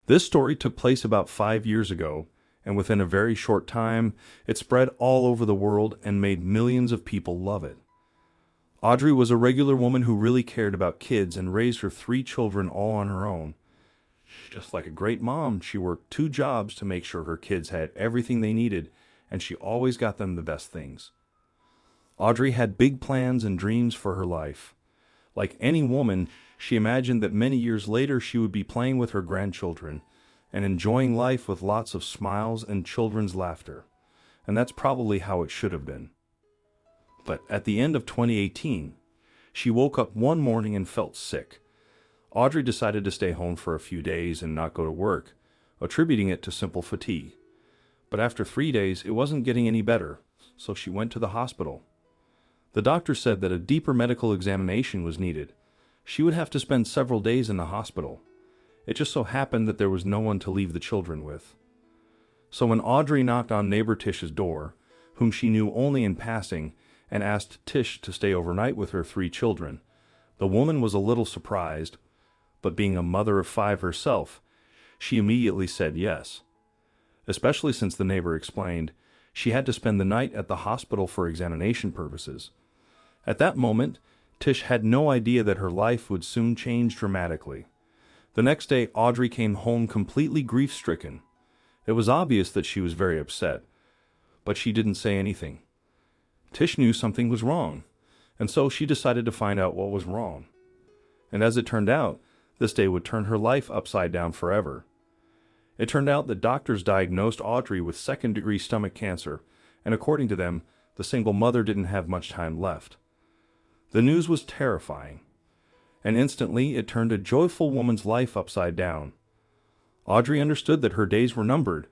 This story took place about 5 years ago, and within a very short time, it spread all over the world and made millions of people love it. Audrey was a regular woman who really cared about kids and raised her 3 children all on her own. Just like a great mom, she worked 2 jobs to make sure her kids had everything they needed, and she always got them the best things. Audrey had big plans and dreams for her life. Like any woman, she imagined that many years later she would be playing with her grandchildren and enjoying life with lots of smiles and children's laughter. And that's probably how it should have been. But at the end of 2018, she woke up one morning and felt sick. Audrey decided to stay home for a few days and not go to work, attributing it to simple fatigue. But after 3 days, it wasn't getting any better, so she went to the hospital. The doctor said that a deeper medical examination was needed. She would have to spend several days in the hospital. It just so happened that there was no one to leave the children with. So when Audrey knocked on neighbor Tish's door, whom she knew only in passing, and asked Tish to stay overnight with her 3 children, the woman was a little surprised, but being a mother of 5 herself, she immediately said yes. Especially since the neighbor explained she had to spend the night at the hospital for examination purposes. At that moment, Tish had no idea that her life would soon change dramatically. The next day, Audrey came home completely grief-stricken. It was obvious that she was very upset, but she didn't say anything. Tish knew something was wrong, and so she decided to find out what was wrong. And as it turned out, this day would turn her life upside down forever. It turned out that doctors diagnosed Audrey with second-degree stomach cancer, and according to them, the single mother didn't have much time left. The news was terrifying, and instantly it turned a joyful woman's life upside down. Audrey understood that her days were numbered,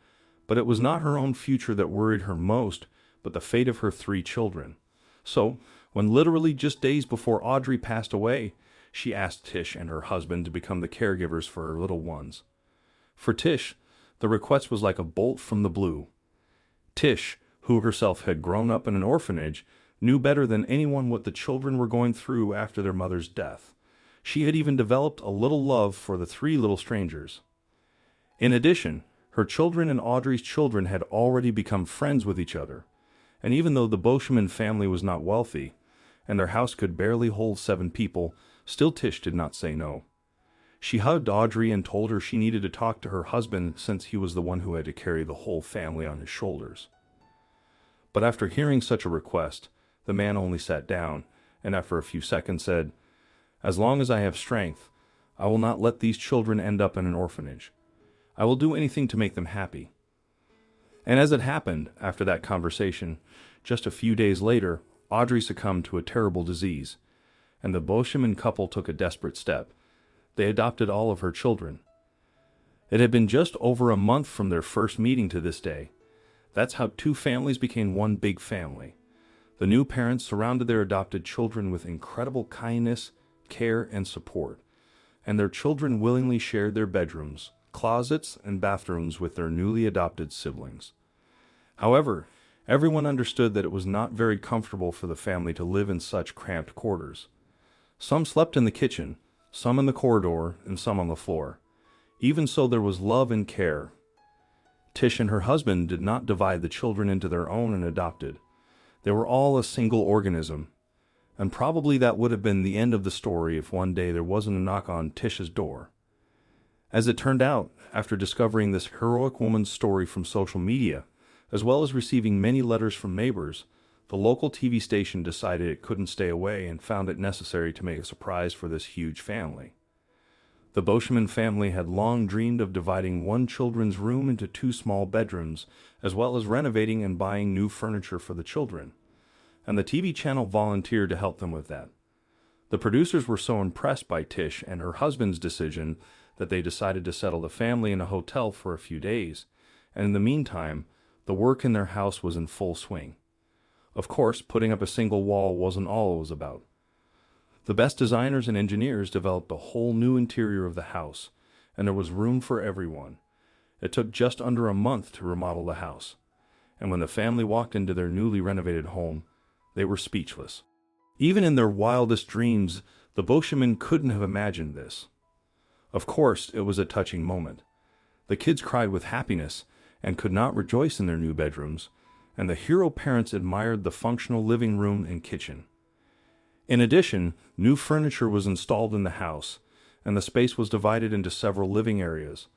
but it was not her own future that worried her most, but the fate of her 3 children. So, when literally just days before Audrey passed away, she asked Tish and her husband to become the caregivers for her little ones. For Tish, the request was like a bolt from the blue. Tish, who herself had grown up in an orphanage, knew better than anyone what the children were going through after their mother's death. She had even developed a little love for the 3 little strangers. In addition, her children and Audrey's children had already become friends with each other. And even though the Boschman family was not wealthy, and their house could barely hold 7 people, still Tish did not say no. She hugged Audrey and told her she needed to talk to her husband since he was the one who had to carry the whole family on his shoulders. But after hearing such a request, the man only sat down, and after a few seconds said, "As long as I have strength, I will not let these children end up in an orphanage. I will do anything to make them happy." And as it happened, after that conversation, just a few days later, Audrey succumbed to a terrible disease, and the Boschman couple took a desperate step. They adopted all of her children. It had been just over a month from their first meeting to this day. That's how 2 families became one big family. The new parents surrounded their adopted children with incredible kindness, care, and support, and their children willingly shared their bedrooms, closets, and bathrooms with their newly adopted siblings. However, everyone understood that it was not very comfortable for the family to live in such cramped quarters. Some slept in the kitchen, some in the corridor, and some on the floor. Even so, there was love and care. Tish and her husband did not divide the children into their own and adopted. They were all a single organism, and probably that would have been the end of the story if one day there wasn't a knock on Tish's door. As it turned out, after discovering this heroic woman's story from social media, as well as receiving many letters from neighbors, the local TV station decided it couldn't stay away and found it necessary to make a surprise for this huge family. The Boschman family had long dreamed of dividing one children's room into 2 small bedrooms, as well as renovating and buying new furniture for the children, and the TV channel volunteered to help them with that. The producers were so impressed by Tish and her husband's decision that they decided to settle the family in a hotel for a few days, and in the meantime, the work in their house was in full swing. Of course, putting up a single wall wasn't all it was about. The best designers and engineers developed a whole new interior of the house, and there was room for everyone. It took just under a month to remodel the house, and when the family walked into their newly renovated home, they were speechless. Even in their wildest dreams, the Boschman couldn't have imagined this. Of course, it was a touching moment. The kids cried with happiness and could not rejoice in their new bedrooms, and the hero parents admired the functional living room and kitchen. In addition, new furniture was installed in the house, and the space was divided into several living areas.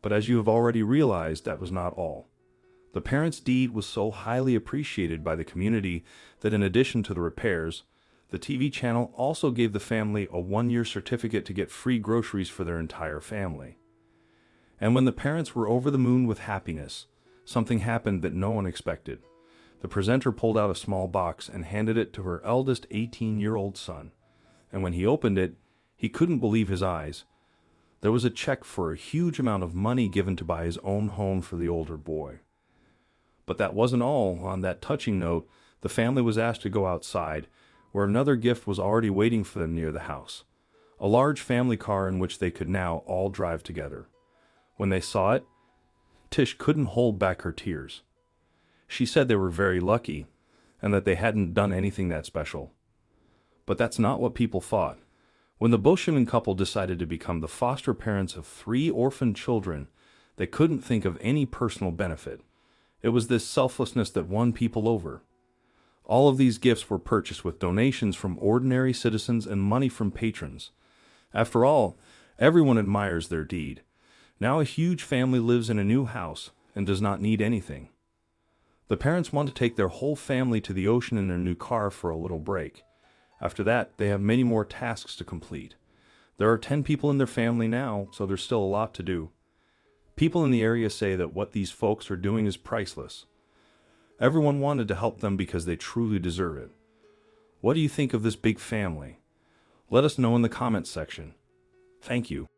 But as you have already realized, that was not all. The parents' deed was so highly appreciated by the community that in addition to the repairs, the TV channel also gave the family a 1-year certificate to get free groceries for their entire family. And when the parents were over the moon with happiness, something happened that no one expected. The presenter pulled out a small box and handed it to her eldest 18-year-old son. And when he opened it, he couldn't believe his eyes. There was a check for a huge amount of money given to buy his own home for the older boy. But that wasn't all. On that touching note, the family was asked to go outside, where another gift was already waiting for them near the house. A large family car in which they could now all drive together. When they saw it, Tish couldn't hold back her tears. She said they were very lucky, and that they hadn't done anything that special. But that's not what people thought. When the Boschman couple decided to become the foster parents of 3 orphaned children, they couldn't think of any personal benefit. It was this selflessness that won people over. All of these gifts were purchased with donations from ordinary citizens and money from patrons. After all, everyone admires their deed. Now a huge family lives in a new house and does not need anything. The parents want to take their whole family to the ocean in their new car for a little break. After that, they have many more tasks to complete. There are 10 people in their family now, so there's still a lot to do. People in the area say that what these folks are doing is priceless. Everyone wanted to help them because they truly deserve it. What do you think of this big family? Let us know in the comments section. Thank you.